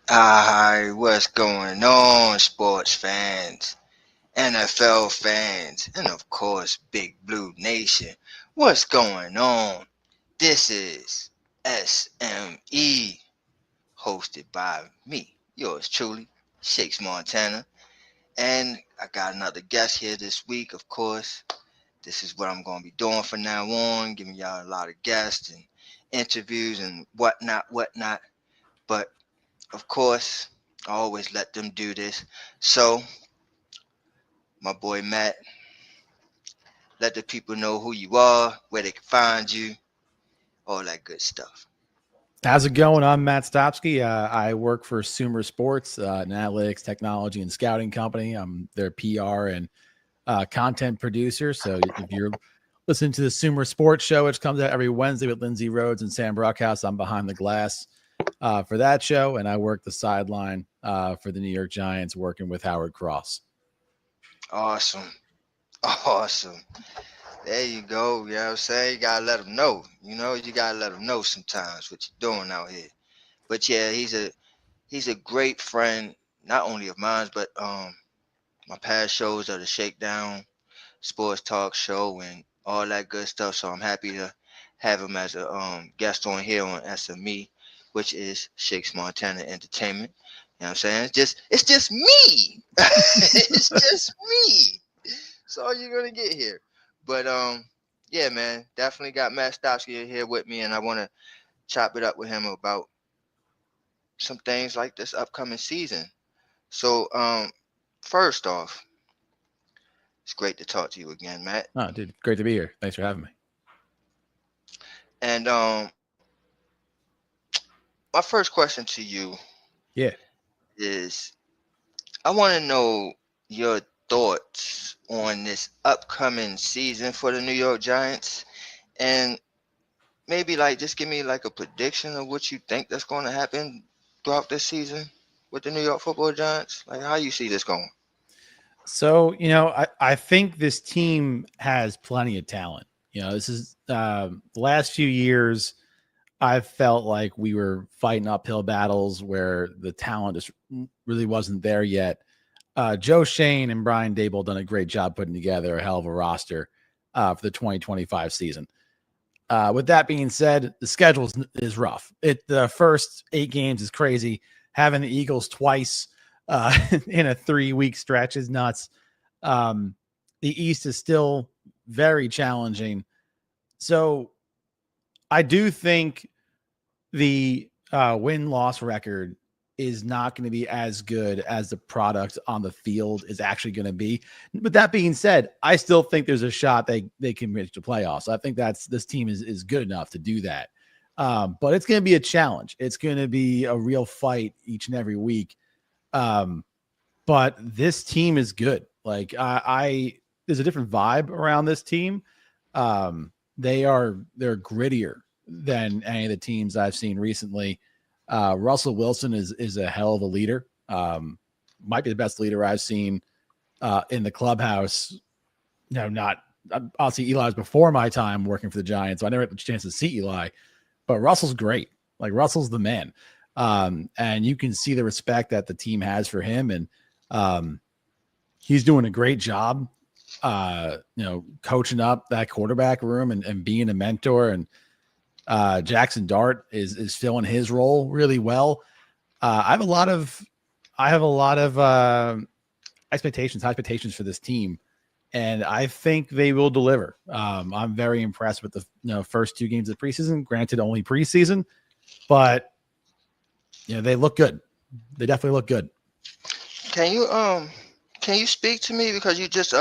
Hi, what's going on, sports fans, NFL fans, and of course, Big Blue Nation? What's going on? This is S.M.E, hosted by me, yours truly, Shakes Montana. And I got another guest here this week, of course. This is what I'm going to be doing from now on, giving y'all a lot of guests and interviews and whatnot. But of course, I always let them do this. So, my boy Matt, let the people know who you are, where they can find you, all that good stuff. How's it going? I'm Matt Stopsky. I work for Sumer Sports, an analytics, technology, and scouting company. I'm their PR and content producer. So if you're listening to the Sumer Sports Show, which comes out every Wednesday with Lindsay Rhodes and Sam Brockhouse, I'm behind the glass for that show, and I work the sideline for the New York Giants, working with Howard Cross. Awesome. Awesome. There you go. You know what I'm saying? You gotta let them know. You gotta let them know sometimes what you're doing out here. But yeah, he's a great friend, not only of mine, but my past shows are the Shakedown Sports Talk Show and all that good stuff. So I'm happy to have him as a guest on here on S.M.E, which is Shakes Montana Entertainment. You know what I'm saying? It's just me. It's just me. That's all you're gonna get here. But yeah, man, definitely got Matt Stopsky here with me, and I want to chop it up with him about some things like this upcoming season. So first off, it's great to talk to you again, Matt. Oh, dude, great to be here. Thanks for having me. And my first question to you Yeah. is I want to know your thoughts on this upcoming season for the New York Giants, and maybe like just give me like a prediction of what you think that's going to happen throughout this season with the New York Football Giants. Like how you see this going? So, I think this team has plenty of talent. This is the last few years. I've felt like we were fighting uphill battles where the talent just really wasn't there yet. Joe Shane and Brian Dable done a great job putting together a hell of a roster for the 2025 season. With that being said, the schedule is rough. The first 8 games is crazy. Having the Eagles twice in a 3-week stretch is nuts. The East is still very challenging. So I do think the win-loss record is not going to be as good as the product on the field is actually going to be. But that being said, I still think there's a shot they can reach the playoffs. I think this team is good enough to do that. But it's going to be a challenge. It's going to be a real fight each and every week. But this team is good. Like there's a different vibe around this team. They're grittier than any of the teams I've seen recently. Russell Wilson is a hell of a leader. Might be the best leader I've seen in the clubhouse. Not obviously Eli was before my time working for the Giants, so I never had the chance to see Eli. But Russell's great. Like Russell's the man, and you can see the respect that the team has for him, and he's doing a great job. Coaching up that quarterback room and being a mentor, and Jackson Dart is filling his role really well. I have a lot of high expectations for this team, and I think they will deliver. I'm very impressed with the first 2 games of the preseason. Granted, only preseason, but they look good. They definitely look good. Can you speak to me because you just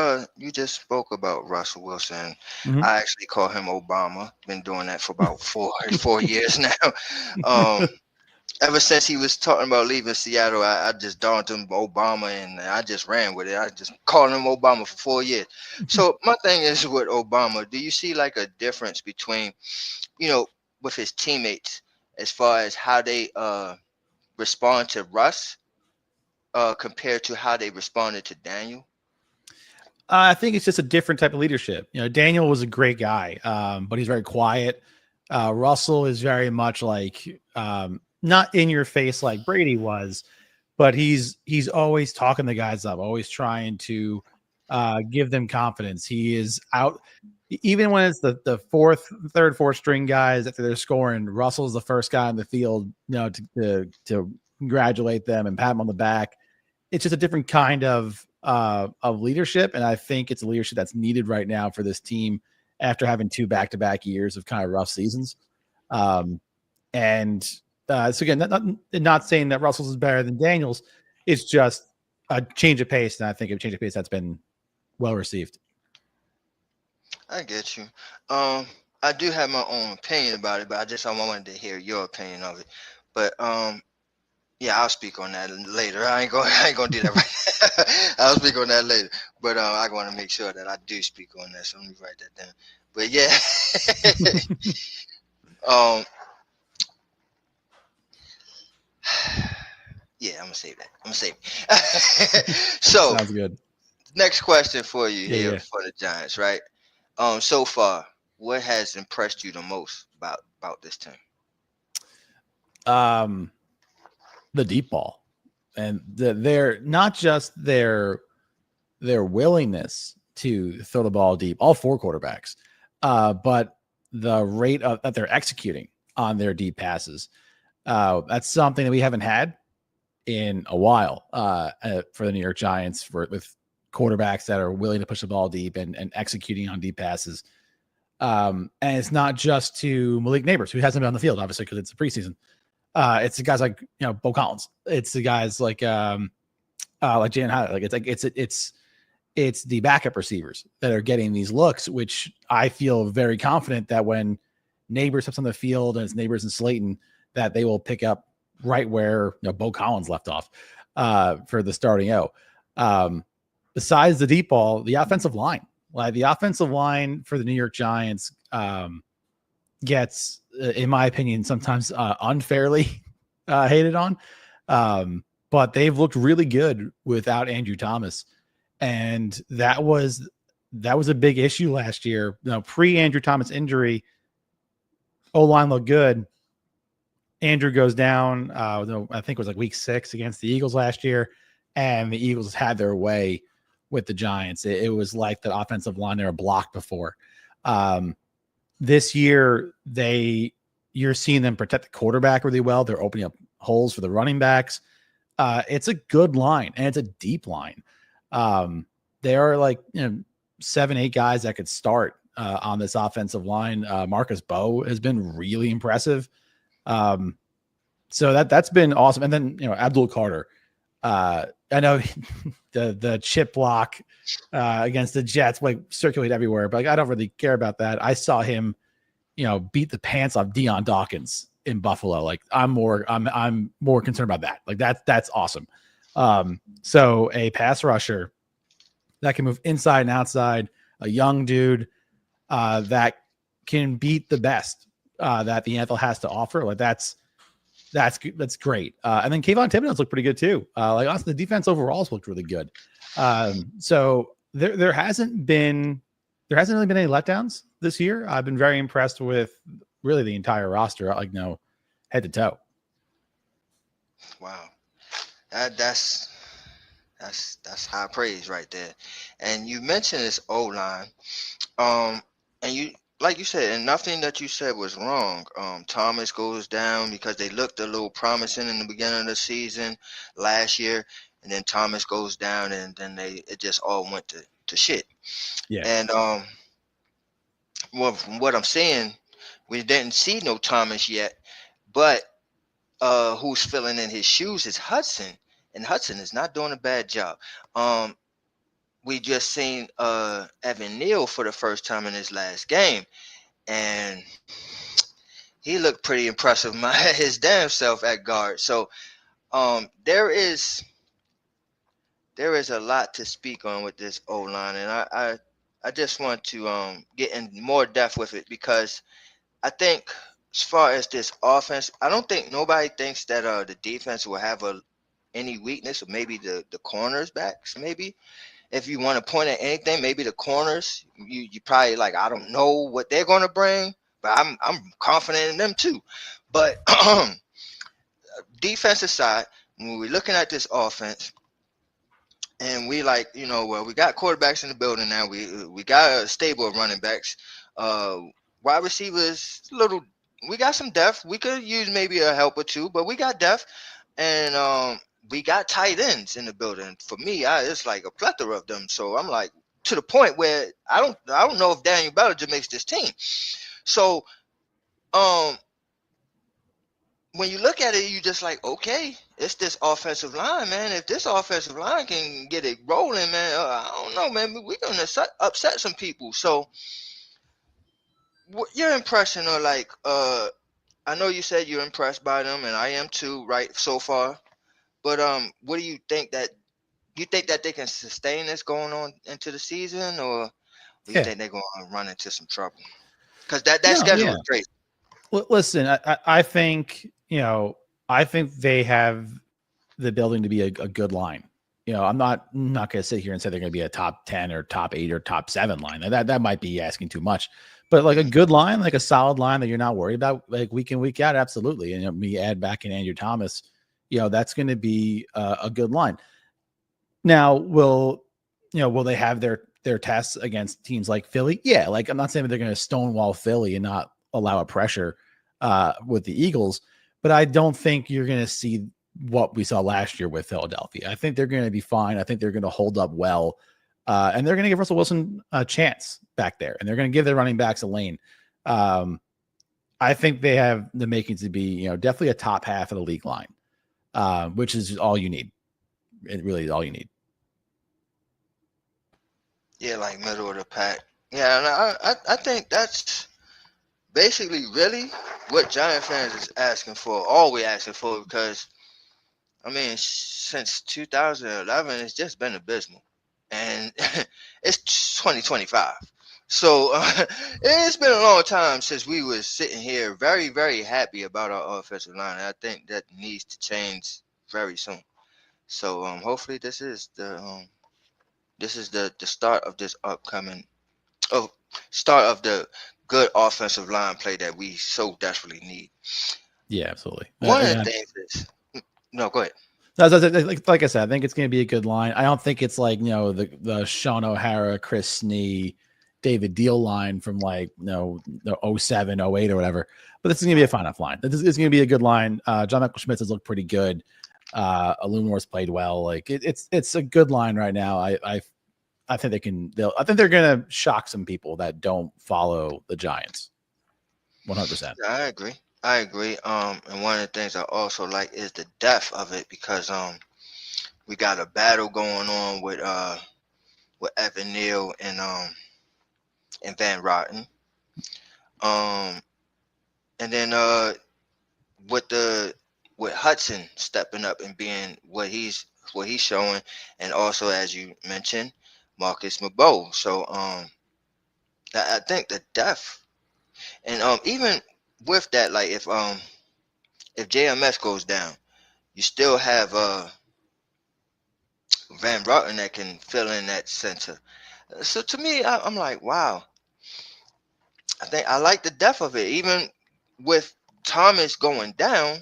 spoke about Russell Wilson? Mm-hmm. I actually call him Obama. Been doing that for about four years now. Um, Ever since he was talking about leaving Seattle, I just donned him Obama and I just ran with it. I just called him Obama for 4 years. So my thing is with Obama, do you see like a difference between, with his teammates as far as how they respond to Russ compared to how they responded to Daniel? I think it's just a different type of leadership. Daniel was a great guy, but he's very quiet. Russell is very much like not in your face like Brady was, but he's always talking the guys up, always trying to give them confidence. He is out, even when it's the third, fourth string guys after they're scoring. Russell's the first guy in the field, to congratulate them and pat them on the back. It's just a different kind of leadership, and I think it's a leadership that's needed right now for this team after having 2 back-to-back years of kind of rough seasons. And so again, not saying that Russell's is better than Daniels. It's just a change of pace, and I think a change of pace that's been well received. I get you. I do have my own opinion about it, but I wanted to hear your opinion of it. But yeah, I'll speak on that later. I ain't gonna do that right now. I'll speak on that later. But I want to make sure that I do speak on that. So let me write that down. But yeah, yeah, I'm gonna save that. So sounds good. Next question for you here for the Giants, right? So far, what has impressed you the most about this team? The deep ball, and their not just their willingness to throw the ball deep, all 4 quarterbacks, but the rate that they're executing on their deep passes. That's something that we haven't had in a while for the New York Giants with quarterbacks that are willing to push the ball deep and executing on deep passes. And it's not just to Malik Neighbors, who hasn't been on the field, obviously, because it's a preseason. It's the guys like Bo Collins. It's the guys like Jalen Hyatt. It's the backup receivers that are getting these looks, which I feel very confident that when Neighbors steps on the field and it's Neighbors and Slayton, that they will pick up right where Bo Collins left off for the starting O. Besides the deep ball, the offensive line, for the New York Giants gets, in my opinion, sometimes unfairly hated on. But they've looked really good without Andrew Thomas. And that was a big issue last year. Pre Andrew Thomas injury, O-line looked good. Andrew goes down. I think it was like week 6 against the Eagles last year, and the Eagles had their way with the Giants. It was like the offensive line, they were blocked before. This year, you're seeing them protect the quarterback really well. They're opening up holes for the running backs. It's a good line, and it's a deep line. There are 7, 8 guys that could start on this offensive line. Marcus Bowe has been really impressive. So that's been awesome. And then, Abdul Carter, I know the chip block against the Jets circulate everywhere, but I don't really care about that. I saw him, beat the pants off Deion Dawkins in Buffalo. I'm more concerned about that. That's awesome. So a pass rusher that can move inside and outside, a young dude that can beat the best that the NFL has to offer. That's great. And then Kayvon Thibodeau's looked pretty good too. Honestly, the defense overall has looked really good. So there hasn't really been any letdowns this year. I've been very impressed with really the entire roster, head to toe. Wow, that's high praise right there. And you mentioned this O-line, and you, like you said, and nothing that you said was wrong. Thomas goes down because they looked a little promising in the beginning of the season last year, and then Thomas goes down, and then it just all went to shit. Yeah. And well, from what I'm saying, we didn't see no Thomas yet, but who's filling in his shoes is Hudson, and Hudson is not doing a bad job. We just seen Evan Neal for the first time in his last game, and he looked pretty impressive his damn self at guard. So there is a lot to speak on with this O-line, and I just want to get in more depth with it, because I think as far as this offense, I don't think nobody thinks that the defense will have any weakness, or maybe the corners backs, maybe. If you want to point at anything, maybe the corners, you probably I don't know what they're going to bring, but I'm confident in them too. But defensive side, when we're looking at this offense, and we like, well, we got quarterbacks in the building now. We got a stable of running backs. Wide receivers, we got some depth. We could use maybe a help or two, but we got depth. And we got tight ends in the building. For me, it's like a plethora of them. So I'm like, to the point where I don't know if Daniel Bellinger makes this team. So when you look at it, you just like, okay, it's this offensive line, man. If this offensive line can get it rolling, man, I don't know, man. We're going to upset some people. So what your impression of like, I know you said you're impressed by them, and I am too, right, so far. But what do you think that they can sustain this going on into the season, or do you think they're going to run into some trouble? Because that schedule is great. Well, listen, I think, I think they have the building to be a good line. I'm not going to sit here and say they're going to be a top 10 or top 8 or top 7 line. That might be asking too much. But like a good line, like a solid line that you're not worried about, like week in, week out, absolutely. And we add back in Andrew Thomas, that's going to be a good line. Now, will they have their tests against teams like Philly? Yeah, like I'm not saying that they're going to stonewall Philly and not allow a pressure with the Eagles, but I don't think you're going to see what we saw last year with Philadelphia. I think they're going to be fine. I think they're going to hold up well. And they're going to give Russell Wilson a chance back there, and they're going to give their running backs a lane. I think they have the makings to be, definitely a top half of the league line, which is all you need. It really is all you need. Yeah, like middle of the pack. Yeah, and I think that's basically really what Giant fans is asking for, all we're asking for, because, I mean, since 2011, it's just been abysmal. And it's 2025. So it's been a long time since we were sitting here very, very happy about our offensive line. And I think that needs to change very soon. So hopefully this is the start of this start of the good offensive line play that we so desperately need. Yeah, absolutely. One of the things is, no, go ahead. Like I said, I think it's going to be a good line. I don't think it's like, the Sean O'Hara, Chris Snee, David Deal line from like, the 07, 08 or whatever. But this is going to be a fine enough line. This is going to be a good line. John Michael Schmitz has looked pretty good. Illuminor's played well. Like it's a good line right now. I think I think they're going to shock some people that don't follow the Giants. 100%. Yeah, I agree. And one of the things I also like is the depth of it, because we got a battle going on with Evan Neal and Van Rotten. And then with Hudson stepping up and being what he's showing, and also, as you mentioned, Marcus Mabeau. So I think the depth, and even with that, like if JMS goes down, you still have Van Rotten that can fill in that center. So to me, I'm like, wow. I think I like the depth of it. Even with Thomas going down,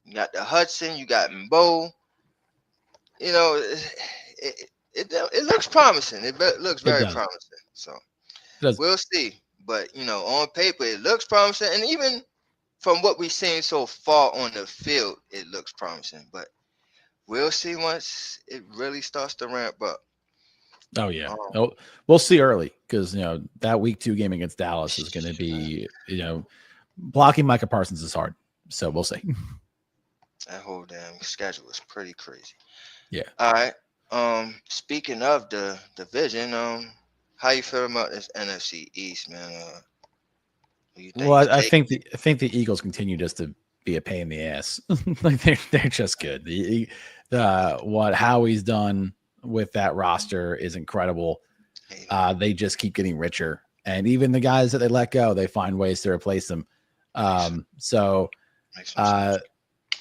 you got the Hudson, you got Mbo. It looks promising. It looks very promising. So we'll see. But, on paper, it looks promising. And even from what we've seen so far on the field, it looks promising. But we'll see once it really starts to ramp up. Oh, yeah. We'll see early, because, that week 2 game against Dallas is going to be, blocking Micah Parsons is hard. So we'll see. That whole damn schedule is pretty crazy. Yeah. All right. Speaking of the division, how you feel about this NFC East, man? I think the Eagles continue just to be a pain in the ass. Like they're just good. What Howie's done with that roster is incredible. They just keep getting richer, and even the guys that they let go, they find ways to replace them.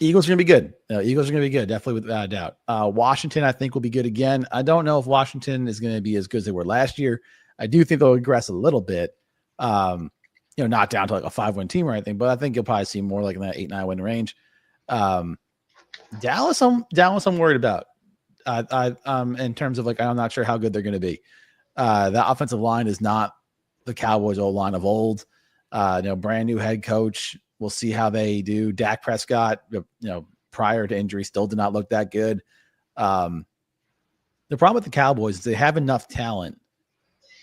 Eagles are going to be good. Eagles are going to be good, definitely, without a doubt. Washington, I think, will be good again. I don't know if Washington is going to be as good as they were last year. I do think they'll regress a little bit, not down to like a 5-win team or anything, but I think you'll probably see more like in that 8-9 win range. Dallas, I'm worried about. In terms of like, I'm not sure how good they're going to be. That offensive line is not the Cowboys' old line of old. Brand new head coach. We'll see how they do. Dak Prescott, prior to injury, still did not look that good. The problem with the Cowboys is they have enough talent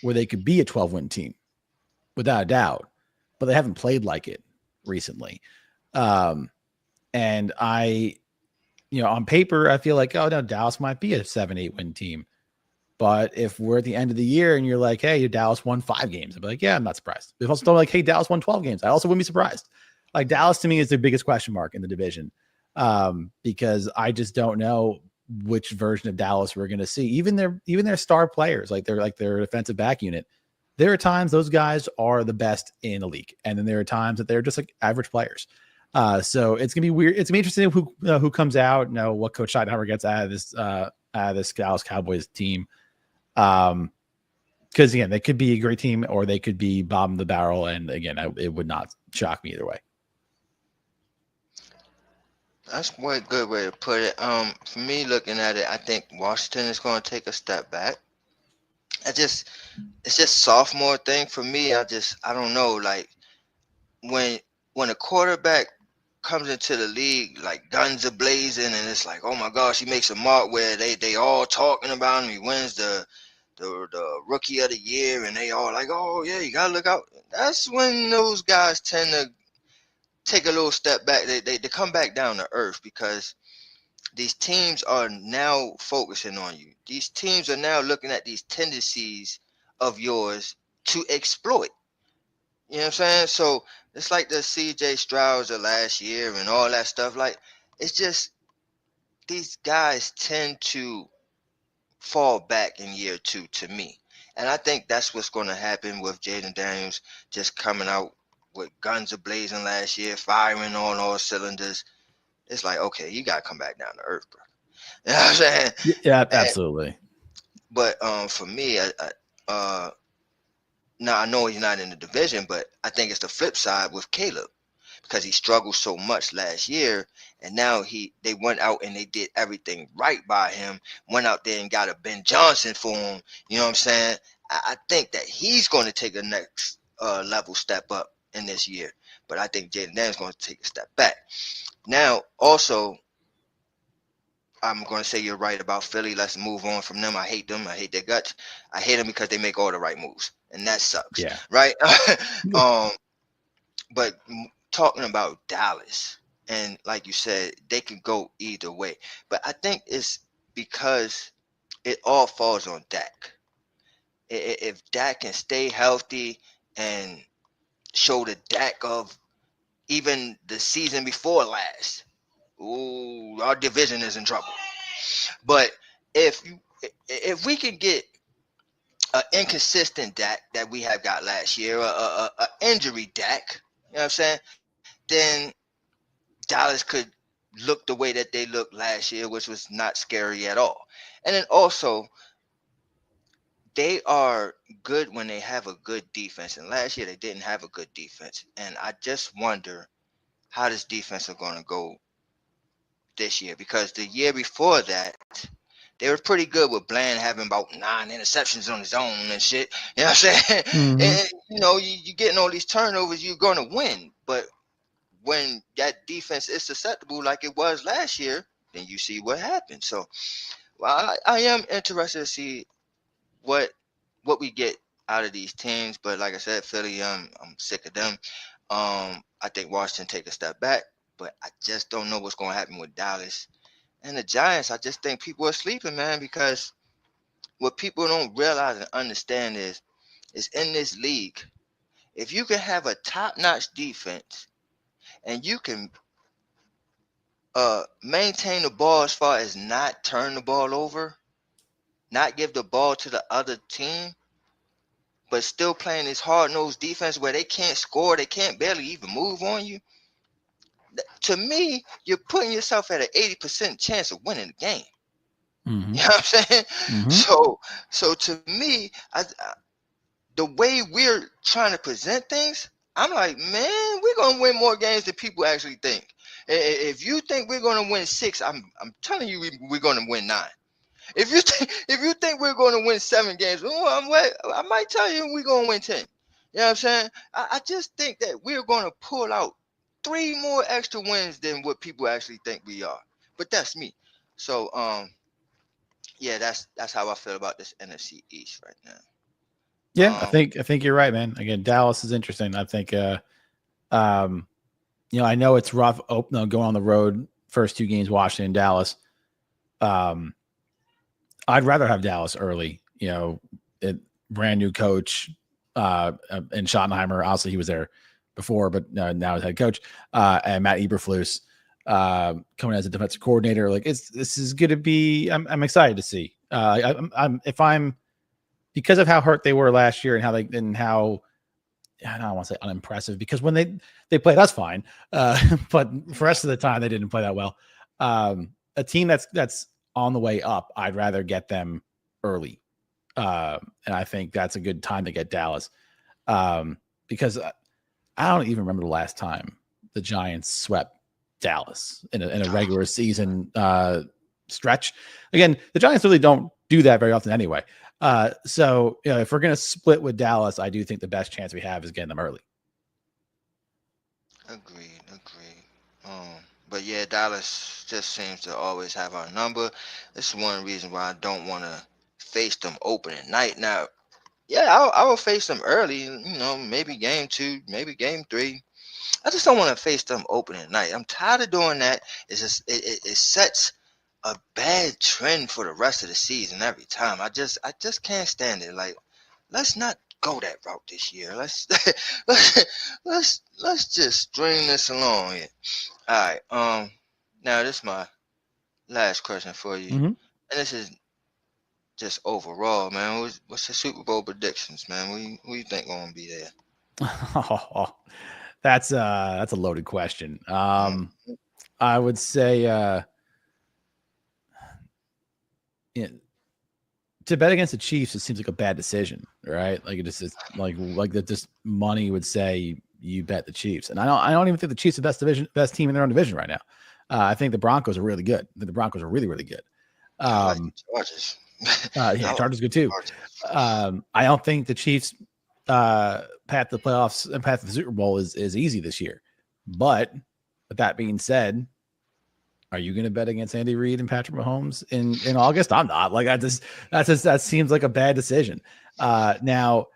where they could be a 12-win team, without a doubt, but they haven't played like it recently. And on paper, I feel like, oh no, Dallas might be a 7-8 win team. But if we're at the end of the year and you're like, hey, Dallas won 5 games, I'd be like, yeah, I'm not surprised. If also like, hey, Dallas won 12 games, I also wouldn't be surprised. Like, Dallas to me is the biggest question mark in the division, because I just don't know which version of Dallas we're going to see. Even their star players, like their defensive back unit, there are times those guys are the best in the league, and then there are times that they're just like average players. So it's gonna be weird. It's gonna be interesting who comes out. What Coach Schottenheimer gets out of this Dallas Cowboys team. Because again, they could be a great team or they could be bottom of the barrel, and again, it would not shock me either way. That's one good way to put it. For me, looking at it, I think Washington is going to take a step back. It's just sophomore thing for me. I don't know. Like when a quarterback comes into the league, like guns are blazing, and it's like, oh my gosh, he makes a mark where they all talking about him. He wins the rookie of the year, and they all like, oh yeah, you gotta look out. That's when those guys tend to take a little step back. They come back down to earth, because these teams are now focusing on you. These teams are now looking at these tendencies of yours to exploit. You know what I'm saying? So it's like the CJ Strouds of last year and all that stuff. Like, it's just these guys tend to fall back in year 2 to me. And I think that's what's going to happen with Jaden Daniels just coming out with guns a-blazing last year, firing on all cylinders. It's like, okay, you got to come back down to earth, bro. You know what I'm saying? Yeah, absolutely. But for me, now I know he's not in the division, but I think it's the flip side with Caleb, because he struggled so much last year, and now they went out and they did everything right by him, went out there and got a Ben Johnson for him. You know what I'm saying? I think that he's going to take a next level step up in this year, but I think Jaden Daniels is going to take a step back. Now, also, I'm going to say you're right about Philly. Let's move on from them. I hate them. I hate their guts. I hate them because they make all the right moves, and that sucks. Yeah. Right? But talking about Dallas, and like you said, they can go either way. But I think it's because it all falls on Dak. If Dak can stay healthy and show the Dak of even the season before last, ooh, our division is in trouble. But if we can get an inconsistent Dak that we have got last year, a injury Dak, you know what I'm saying, then Dallas could look the way that they looked last year, which was not scary at all. And then also, they are good when they have a good defense. And last year they didn't have a good defense. And I just wonder how this defense is going to go this year, because the year before that, they were pretty good with Bland having about 9 interceptions on his own and shit. You know what I'm saying? Mm-hmm. And, you're getting all these turnovers, you're going to win. But when that defense is susceptible like it was last year, then you see what happened. So, well, I am interested to see what we get out of these teams. But like I said, Philly, I'm sick of them. I think Washington take a step back, but I just don't know what's going to happen with Dallas. And the Giants, I just think people are sleeping, man, because what people don't realize and understand is in this league, if you can have a top-notch defense and you can maintain the ball as far as not turn the ball over, not give the ball to the other team, but still playing this hard-nosed defense where they can't score, they can't barely even move on you, to me, you're putting yourself at an 80% chance of winning the game. Mm-hmm. You know what I'm saying? Mm-hmm. So to me, the way we're trying to present things, I'm like, man, we're going to win more games than people actually think. If you think we're gonna win 6, I'm telling you we're gonna win 9. If you think we're going to win 7 games, I might tell you we're going to win 10. You know what I'm saying? I just think that we're going to pull out 3 more extra wins than what people actually think we are. But that's me. So yeah, that's how I feel about this NFC East right now. Yeah, I think you're right, man. Again, Dallas is interesting. I think I know it's rough going on the road first 2 games, Washington, Dallas. I'd rather have Dallas early, brand new coach, and Schottenheimer. Obviously, he was there before, but now he's head coach, and Matt Eberflus coming as a defensive coordinator. Like this is going to be. I'm excited to see. I'm because of how hurt they were last year and how I don't want to say unimpressive, because when they played us fine, but for the rest of the time they didn't play that well. A team that's on the way up, I'd rather get them early. And I think that's a good time to get Dallas. Because I don't even remember the last time the Giants swept Dallas in a regular season stretch. Again, the Giants really don't do that very often anyway. So if we're going to split with Dallas, I do think the best chance we have is getting them early. Agreed. But yeah, Dallas just seems to always have our number. This is one reason why I don't want to face them opening night. Now, yeah, I will face them early, maybe game 2, maybe game 3. I just don't want to face them opening night. I'm tired of doing that. It's just it sets a bad trend for the rest of the season every time. I just can't stand it. Like, let's not go that route this year. Let's just string this along here. All right. Now this is my last question for you, and this is just overall, man. What's your Super Bowl predictions, man? Who you think gonna be there? That's a loaded question. I would say to bet against the Chiefs, it seems like a bad decision, right? Like it's like that. This money would say you bet the Chiefs, and I don't even think the Chiefs are the best team in their own division right now. I think the Broncos are really good. I think the Broncos are really, really good. Chargers. Chargers good too. I don't think the Chiefs path to the playoffs and path to the Super Bowl is easy this year. But with that being said, are you going to bet against Andy Reid and Patrick Mahomes in August? I'm not. Like that seems like a bad decision. Now,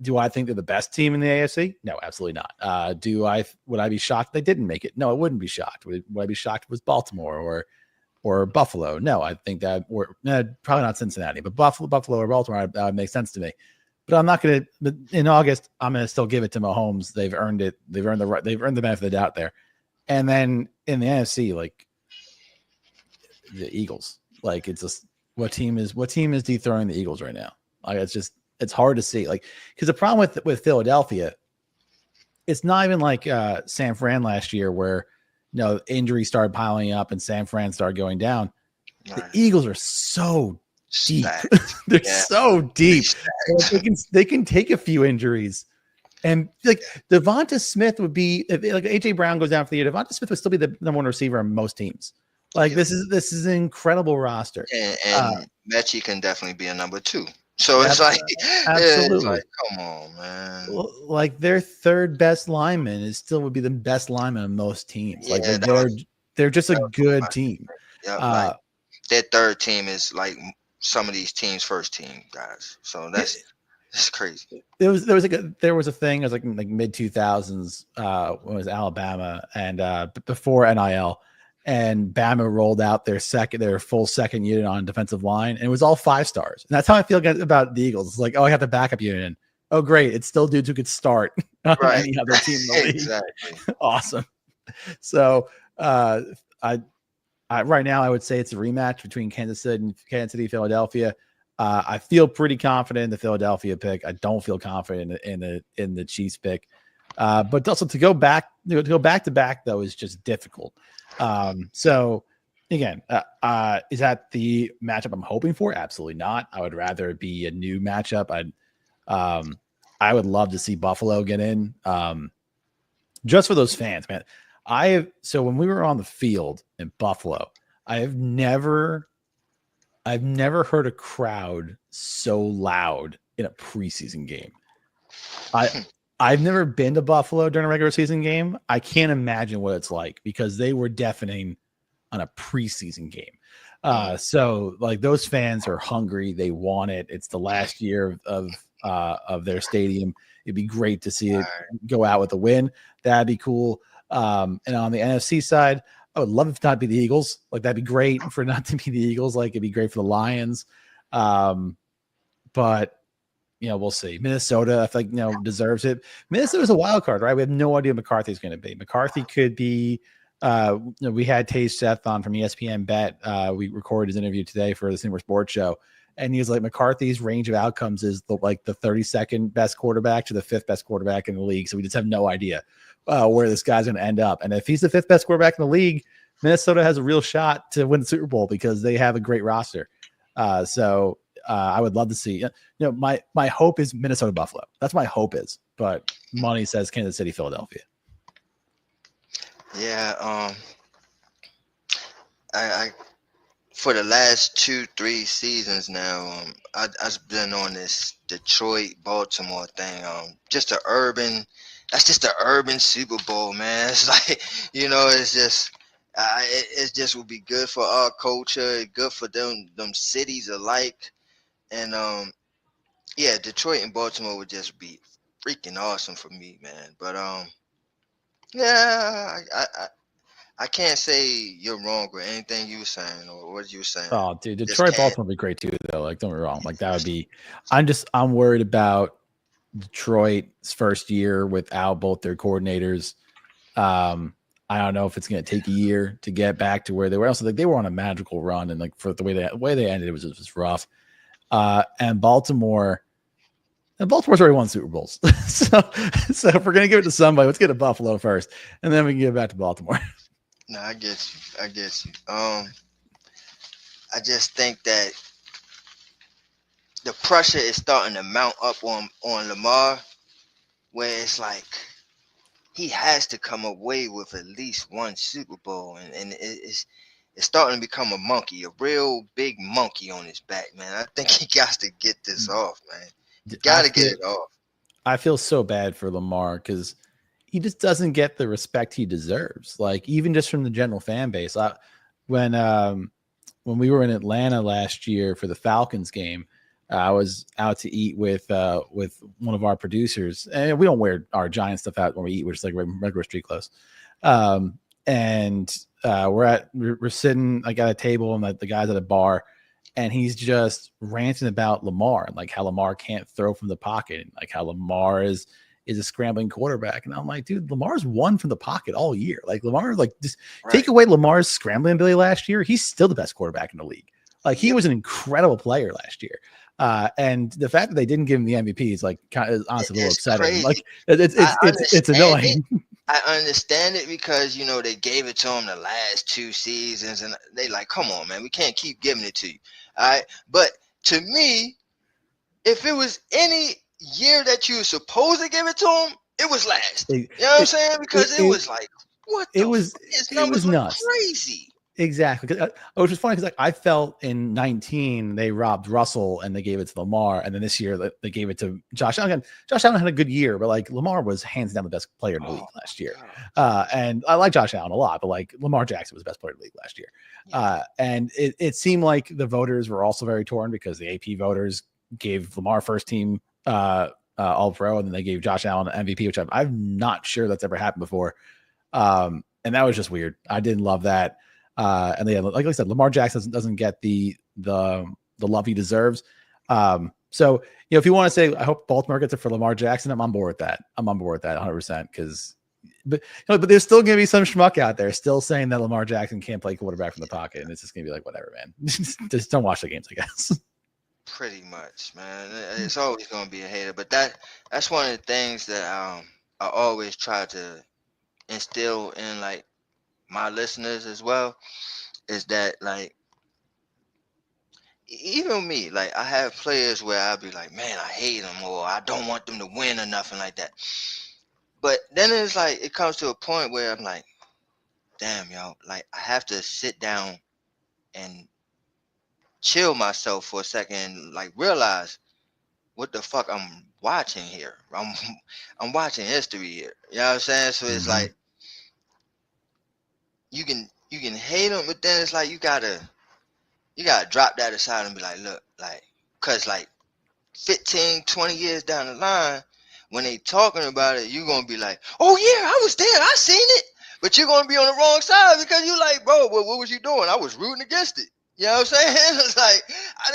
do I think they're the best team in the AFC? No, absolutely not. Would I be shocked they didn't make it? No, I wouldn't be shocked. Would I be shocked if it was Baltimore or Buffalo? No, I think that probably not Cincinnati, but Buffalo or Baltimore, that would make sense to me. But I'm not going to, in August, I'm going to still give it to Mahomes. They've earned it. They've earned the benefit of the doubt there. And then in the NFC, like the Eagles, like it's just what team is dethroning the Eagles right now? Like it's hard to see, like, because the problem with Philadelphia, it's not even like San Fran last year where injuries started piling up and San Fran started going down. Right. The Eagles are so deep. They're so deep. They can take a few injuries. And like Devonta Smith would be, if like AJ Brown goes down for the year, Devonta Smith would still be the number 1 receiver on most teams. Like this is an incredible roster. And Mechie can definitely be a number 2. So it's absolutely. It's like, come on, man. Like their third best lineman would be the best lineman of most teams. Like they're just a good team. Yeah, their third team is like some of these teams' first team guys. So that's crazy. There was a thing. It was like mid 2000s when it was Alabama and before NIL, and Bama rolled out their full second unit on defensive line, and it was all 5 stars. And that's how I feel about the Eagles. It's like, oh, I got the backup unit in. Oh, great! It's still dudes who could start on any other team in the league. Exactly. Awesome. So I right now I would say it's a rematch between Kansas City, Philadelphia. I feel pretty confident in the Philadelphia pick. I don't feel confident in the Chiefs pick. But also to go back to back though is just difficult. So again, is that the matchup I'm hoping for? Absolutely not. I would rather it be a new matchup. I would love to see Buffalo get in. Just for those fans, man. So when we were on the field in Buffalo, I've never heard a crowd so loud in a preseason game. I've never been to Buffalo during a regular season game. I can't imagine what it's like because they were deafening on a preseason game. So like those fans are hungry. They want it. It's the last year of their stadium. It'd be great to see it go out with a win. That'd be cool. And on the NFC side, I would love it to not be the Eagles. Like that'd be great for it not to be the Eagles. Like it'd be great for the Lions. But we'll see. Minnesota, I think, deserves it. Minnesota's a wild card, right? We have no idea what McCarthy's going to be. McCarthy could be. We had Tage Seth on from ESPN Bet. We recorded his interview today for the Singapore Sports Show, and he was like, McCarthy's range of outcomes is the 32nd best quarterback to the 5th best quarterback in the league. So we just have no idea where this guy's going to end up. And if he's the 5th best quarterback in the league, Minnesota has a real shot to win the Super Bowl because they have a great roster. So I would love to see. My hope is Minnesota Buffalo. That's my hope is, but money says Kansas City Philadelphia. Yeah, I for the last 2-3 seasons now, I've been on this Detroit Baltimore thing. That's just the urban Super Bowl, man. It's like, it's just it just would be good for our culture, good for them cities alike, and yeah, Detroit and Baltimore would just be freaking awesome for me, man. But yeah, I can't say you're wrong with anything you were saying or what you were saying. Oh, dude, Detroit, Baltimore would be great too, though. Like, don't get me wrong. Like, that would be. I'm worried about Detroit's first year without both their coordinators. I don't know if it's going to take a year to get back to where they were. Also, like, they were on a magical run, and like for the way they ended, it was just rough. And Baltimore's already won Super Bowls, so if we're gonna give it to somebody, let's get to Buffalo first, and then we can give it back to Baltimore. No, I get you. I just think that the pressure is starting to mount up on Lamar, where it's like he has to come away with at least one Super Bowl, and it's starting to become a monkey, a real big monkey on his back, man. I think he got to get this off, man. You got to get it off. I feel so bad for Lamar because he just doesn't get the respect he deserves. Like, even just from the general fan base. When we were in Atlanta last year for the Falcons game, I was out to eat with one of our producers, and we don't wear our Giant stuff out when we eat. We're just like regular street clothes. And we're sitting like at a table, and the guy's at a bar, and he's just ranting about Lamar and like how Lamar can't throw from the pocket, and like how Lamar is a scrambling quarterback. And I'm like, dude, Lamar's won from the pocket all year. Like, Lamar, like, just take away Lamar's scrambling ability last year, he's still the best quarterback in the league. Like, he was an incredible player last year. And the fact that they didn't give him the MVP is like honestly a little upsetting. Crazy. Like, it's annoying. I understand it because they gave it to him the last 2 seasons, and they like, come on, man, we can't keep giving it to you. All right, but to me, if it was any year that you were supposed to give it to him, it was last. You know what I'm saying? Because it was like, what? It was nuts. Crazy. Exactly. Which was funny because like I felt in 2019 they robbed Russell and they gave it to Lamar, and then this year they gave it to Josh Allen. Josh Allen had a good year, but like Lamar was hands down the best player in the league last year. And I like Josh Allen a lot, but like Lamar Jackson was the best player in the league last year. And it seemed like the voters were also very torn because the AP voters gave Lamar first team All Pro, and then they gave Josh Allen an MVP, which I'm not sure that's ever happened before. And that was just weird. I didn't love that. And they, like I said, Lamar Jackson doesn't get the love he deserves. So if you want to say, I hope Baltimore gets it for Lamar Jackson, I'm on board with that. I'm on board with that 100%. But there's still gonna be some schmuck out there still saying that Lamar Jackson can't play quarterback from the pocket, and it's just gonna be like, whatever, man. Just don't watch the games, I guess. Pretty much, man. It's always gonna be a hater, but that's one of the things that I always try to instill in like my listeners as well, is that like even me, like I have players where I'll be like, man, I hate them, or I don't want them to win or nothing like that. But then it's like it comes to a point where I'm like, damn, yo, like I have to sit down and chill myself for a second, like realize what the fuck I'm watching here. I'm watching history here. You know what I'm saying? So it's Mm-hmm. like you can hate them, but then it's like you gotta drop that aside and be like, look, like, cause like 15, 20 years down the line, when they talking about it, you're gonna be like, oh yeah, I was there, I seen it. But you're gonna be on the wrong side because you like, bro, what was you doing? I was rooting against it. You know what I'm saying? It's like I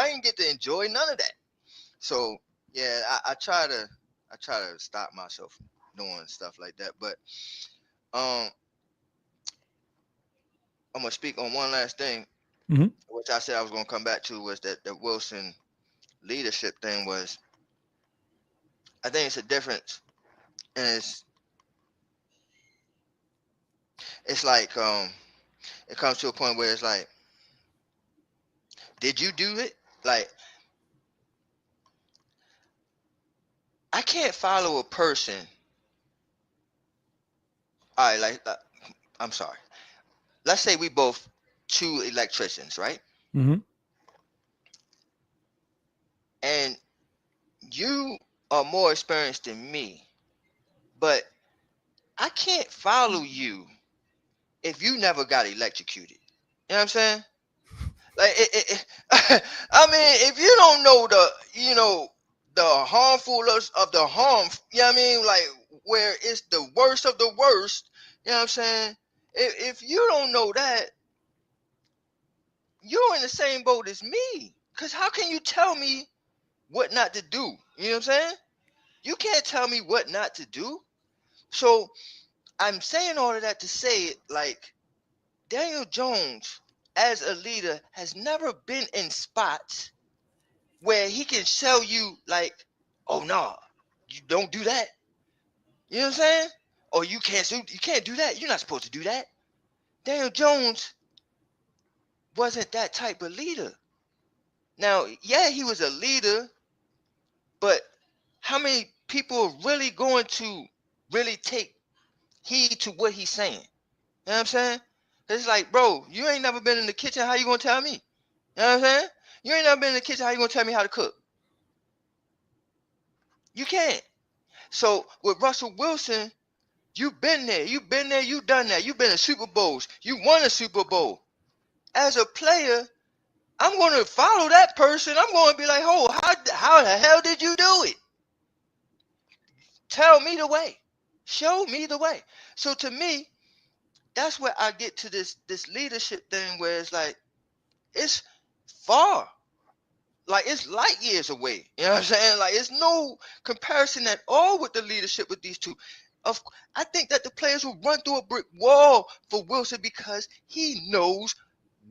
didn't get to enjoy none of that. So yeah, I try to stop myself from doing stuff like that. But um I'm gonna speak on one last thing, Mm-hmm. which I said I was gonna come back to, was that the Wilson leadership thing was, I think it's a difference, and it's like it comes to a point where it's like, did you do it? Like, I can't follow a person. All right, like I'm sorry. Let's say we both two electricians, right? Mm-hmm. And you are more experienced than me, but I can't follow you if you never got electrocuted. You know what I'm saying? Like, I mean, if you don't know the harmfulness of the harm, you know what I mean? Like, where it's the worst of the worst, you know what I'm saying? If you don't know that, you're in the same boat as me. Because how can you tell me what not to do? You know what I'm saying? You can't tell me what not to do. So I'm saying all of that to say it, like, Daniel Jones, as a leader, has never been in spots where he can tell you, like, oh no, you don't do that. You know what I'm saying? Or you can't do that. You're not supposed to do that. Daniel Jones wasn't that type of leader. Now, yeah, he was a leader, but how many people are really going to really take heed to what he's saying? You know what I'm saying? It's like, bro, you ain't never been in the kitchen. How you gonna tell me? You know what I'm saying? You ain't never been in the kitchen. How you gonna tell me how to cook? You can't. So with Russell Wilson, you've been there. You've been there. You've done that. You've been in Super Bowls. You won a Super Bowl. As a player, I'm going to follow that person. I'm going to be like, oh, how the hell did you do it? Tell me the way. Show me the way. So to me, that's where I get to this leadership thing where it's like, it's far. Like, it's light years away. You know what I'm saying? Like, it's no comparison at all with the leadership with these two. Of, I think that the players will run through a brick wall for Wilson because he knows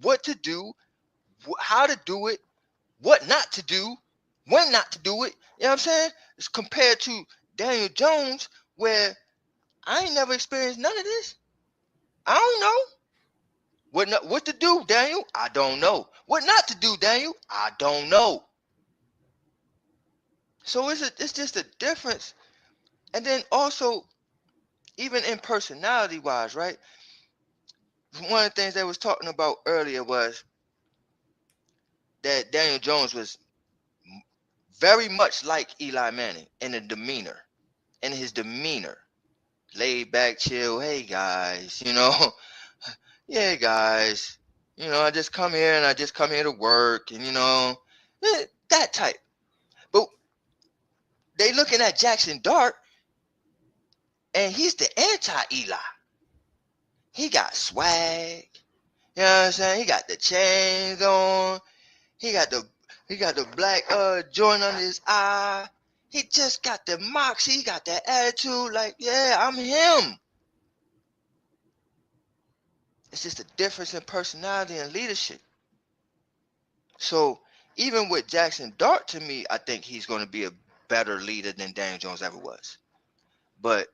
what to do, how to do it, what not to do, when not to do it. You know what I'm saying? It's compared to Daniel Jones, where I ain't never experienced none of this. I don't know. What to do, Daniel? I don't know. What not to do, Daniel? I don't know. So it's just a difference. And then also, even in personality wise, right? One of the things they was talking about earlier was that Daniel Jones was very much like Eli Manning in the demeanor, in his demeanor. Laid back, chill, hey guys, yeah guys, I just come here and I just come here to work, and that type. But they looking at Jackson Dart, and he's the anti-Eli. He got swag. You know what I'm saying? He got the chains on. He got the black joint under his eye. He just got the moxie. He got that attitude. Like, yeah, I'm him. It's just a difference in personality and leadership. So even with Jackson Dart, to me, I think he's going to be a better leader than Daniel Jones ever was. But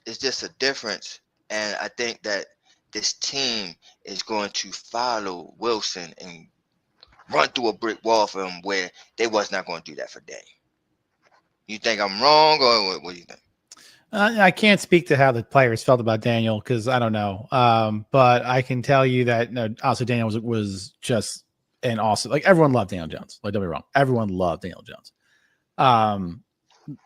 it's just a difference, and I think that this team is going to follow Wilson and run through a brick wall for him, where they was not going to do that for Daniel. You think I'm wrong, or what do you think? I can't speak to how the players felt about Daniel because I don't know. But I can tell you that also Daniel was just an awesome. Like everyone loved Daniel Jones. Like don't be wrong, everyone loved Daniel Jones. The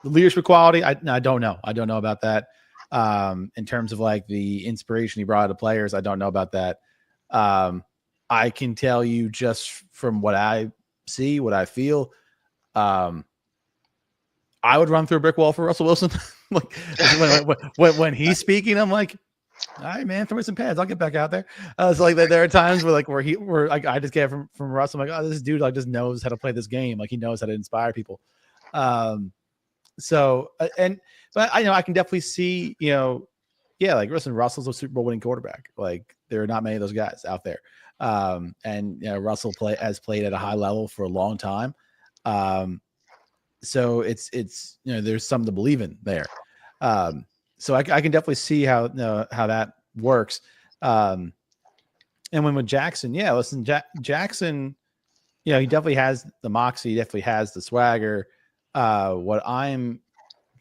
leadership quality, I don't know. I don't know about that. In terms of like the inspiration he brought to players, I don't know about that. I can tell you just from what I see, what I feel. I would run through a brick wall for Russell Wilson. Like when he's speaking, I'm like, all right, man, throw me some pads. I'll get back out there. So like there are times where I just get from Russell. I'm like, oh, this dude like just knows how to play this game. Like he knows how to inspire people. But I can definitely see, like listen, Russell's a Super Bowl winning quarterback. Like there are not many of those guys out there. Russell has played at a high level for a long time. So it's there's something to believe in there. So I can definitely see how that works. And when with Jackson, listen, Jackson, he definitely has the moxie, he definitely has the swagger. What I'm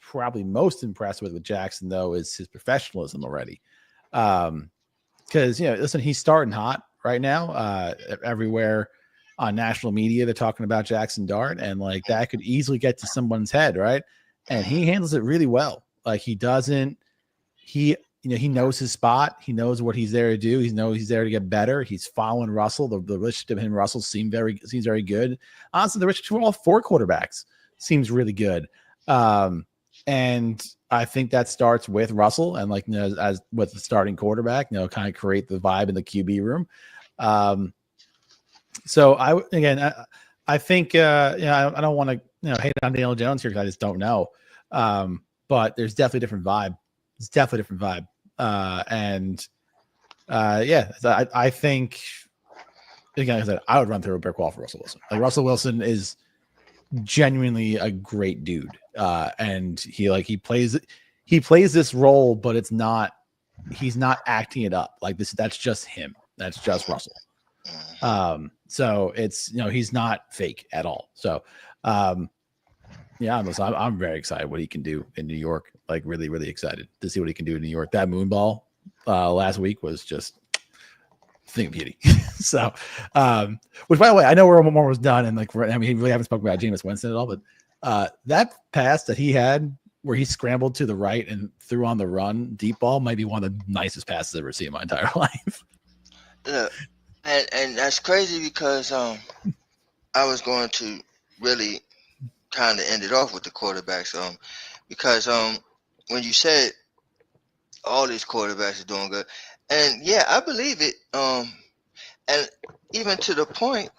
probably most impressed with Jackson though is his professionalism already. Because listen, he's starting hot right now. Everywhere on national media, they're talking about Jackson Dart, and like that could easily get to someone's head, right? And he handles it really well. Like he knows his spot. He knows what he's there to do. He knows he's there to get better. He's following Russell. The relationship of him and Russell seems very good. Honestly, the relationship of all four quarterbacks seems really good. And I think that starts with Russell and as with the starting quarterback, kind of create the vibe in the QB room. So I think I don't want to hate on Daniel Jones here because I just don't know. But there's definitely a different vibe. It's definitely a different vibe. I think again, I would run through a brick wall for Russell Wilson. Like Russell Wilson is genuinely a great dude. And he plays this role, but he's not acting it up. Like that's just him. That's just Russell. So it's, he's not fake at all. So, I'm very excited what he can do in New York. Like really, really excited to see what he can do in New York. That moon ball last week was just thing of beauty. So, which by the way, I know we're almost done, and we really haven't spoken about Jameis Winston at all, but that pass that he had where he scrambled to the right and threw on the run deep ball might be one of the nicest passes I've ever seen in my entire life. And that's crazy because I was going to really kind of end it off with the quarterbacks because when you said all these quarterbacks are doing good, and I believe it, and even to the point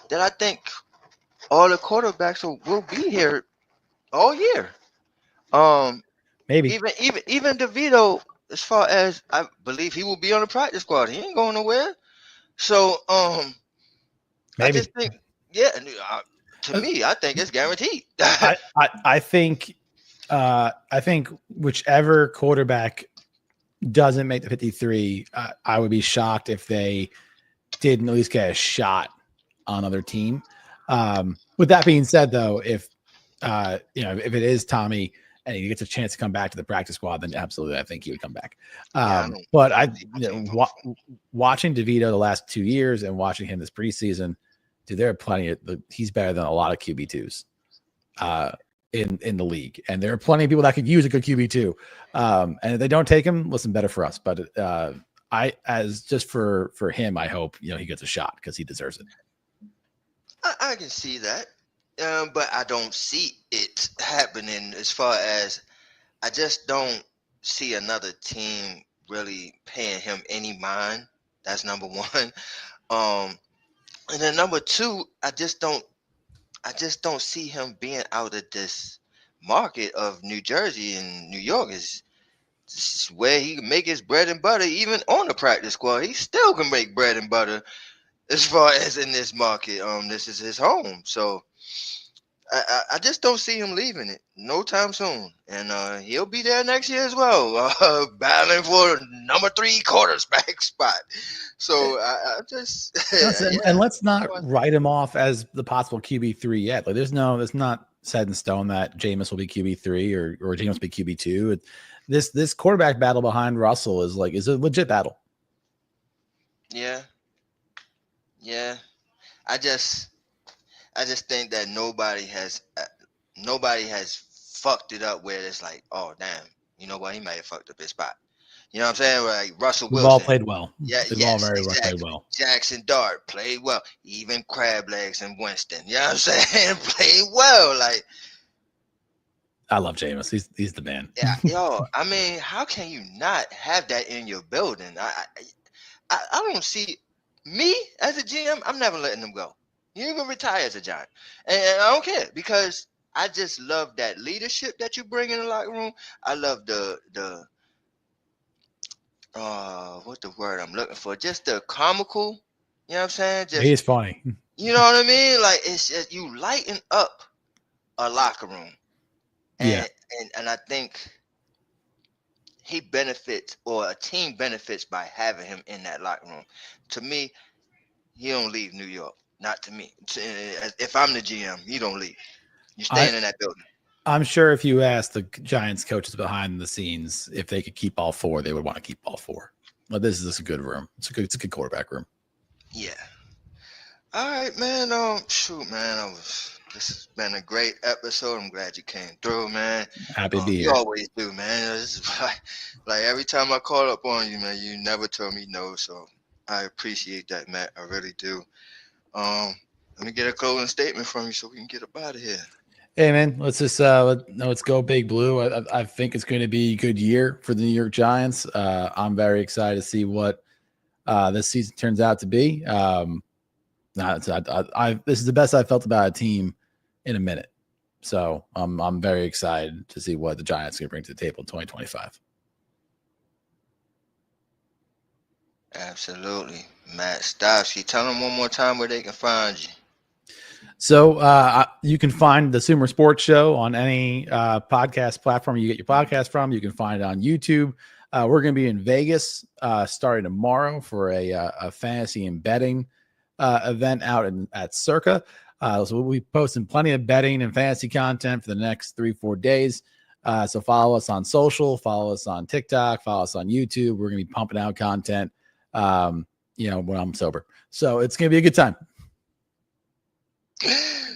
that I think all the quarterbacks will be here all year. Maybe even DeVito, as far as I believe, he will be on the practice squad. He ain't going nowhere. So, maybe. I just think, to me, I think it's guaranteed. I think whichever quarterback doesn't make the 53, I would be shocked if they didn't at least get a shot on another team. With that being said, though, if it is Tommy and he gets a chance to come back to the practice squad, then absolutely, I think he would come back. But watching DeVito the last 2 years and watching him this preseason, dude, there are plenty of. He's better than a lot of QB2s in the league, and there are plenty of people that could use a good QB2. And if they don't take him, listen, better for us. But for him, I hope he gets a shot because he deserves it. I can see that. But I don't see it happening as far as I just don't see another team really paying him any mind. That's number one. And then number two, I just don't see him being out of this market of New Jersey and New York. This is where he can make his bread and butter. Even on the practice squad, he still can make bread and butter as far as in this market. This is his home. So I just don't see him leaving it no time soon, and he'll be there next year as well, battling for number 3 quarterback spot. So I just And let's not write him off as the possible QB3 yet. Like it's not set in stone that Jameis will be QB3 or Jameis will be QB2. This quarterback battle behind Russell is a legit battle. Yeah. I just think that nobody has fucked it up where it's like, oh damn, you know what, he might have fucked up his spot. You know what I'm saying? Like Russell We've Wilson. all played well. Yeah, We've all yes, very well exactly. played well. Jackson Dart played well. Even Crab Legs and Winston. You know what I'm saying? Played well. Like, I love Jameis. He's the man. yeah, yo, I mean, how can you not have that in your building? I don't see me as a GM. I'm never letting them go. You ain't gonna retire as a Giant, and I don't care because I just love that leadership that you bring in the locker room. I love the what the word I'm looking for? Just the comical. You know what I'm saying? Just, He's funny. you know what I mean? Like it's just you lighten up a locker room, and I think he benefits or a team benefits by having him in that locker room. To me, he don't leave New York. Not to me. If I'm the GM, he don't leave. You're staying in that building. I'm sure if you asked the Giants coaches behind the scenes if they could keep all 4, they would want to keep all 4. But this is a good room. It's a good quarterback room. Yeah. All right, man. Shoot, man. This has been a great episode. I'm glad you came through, man. Happy to be here. You always do, man. This is like every time I call up on you, man, you never tell me no. So I appreciate that, Matt. I really do. Let me get a closing statement from you so we can get up out of here. Hey man, let's go big blue. I think it's going to be a good year for the New York Giants. I'm very excited to see what this season turns out to be. This is the best I've felt about a team in a minute. So I'm very excited to see what the Giants are going to bring to the table in 2025. Absolutely. Matt Stopsky. Tell them one more time where they can find you. So you can find the Sumer Sports Show on any podcast platform you get your podcast from. You can find it on YouTube. We're going to be in Vegas starting tomorrow for a fantasy and betting event out at Circa. So we'll be posting plenty of betting and fantasy content for the next 3-4 days. So follow us on social, follow us on TikTok, follow us on YouTube. We're going to be pumping out content, when I'm sober. So it's going to be a good time.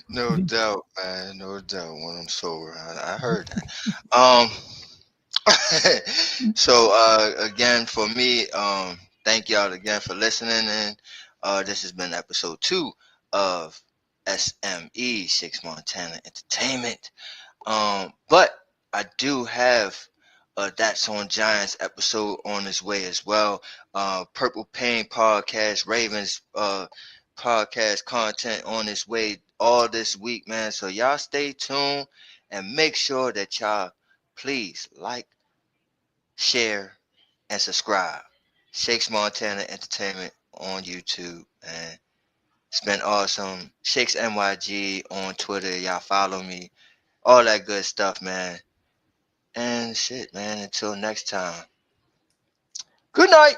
No doubt, man. No doubt when I'm sober. I heard that. So again, for me, thank y'all again for listening. And this has been episode 2 of S.M.E. 6 Montana Entertainment. But I do have That's on Giants episode on its way as well. Purple Pain podcast, Ravens podcast content on its way all this week, man. So y'all stay tuned and make sure that y'all please like, share, and subscribe. Shakes Montana Entertainment on YouTube, and it's been awesome. Shakes NYG on Twitter. Y'all follow me. All that good stuff, man. And shit, man. Until next time. Good night.